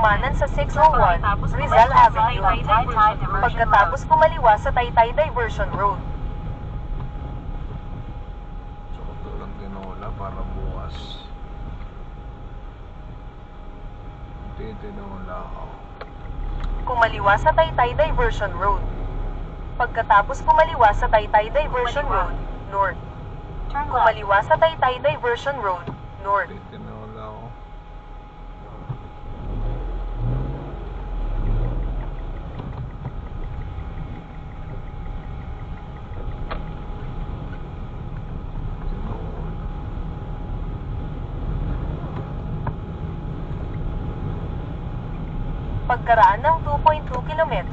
Tampanan sa 601 Rizal Avenue. Pagkatapos kumaliwa sa Taytay Diversion Road. So, ito lang tinola para bukas. Tinola ako. Kumaliwa sa Taytay Diversion Road. Pagkatapos kumaliwa sa Taytay Diversion Road, North. Kumaliwa sa Taytay Diversion Road, North. Tinola ako. Pagkaraan ng 2.2 km,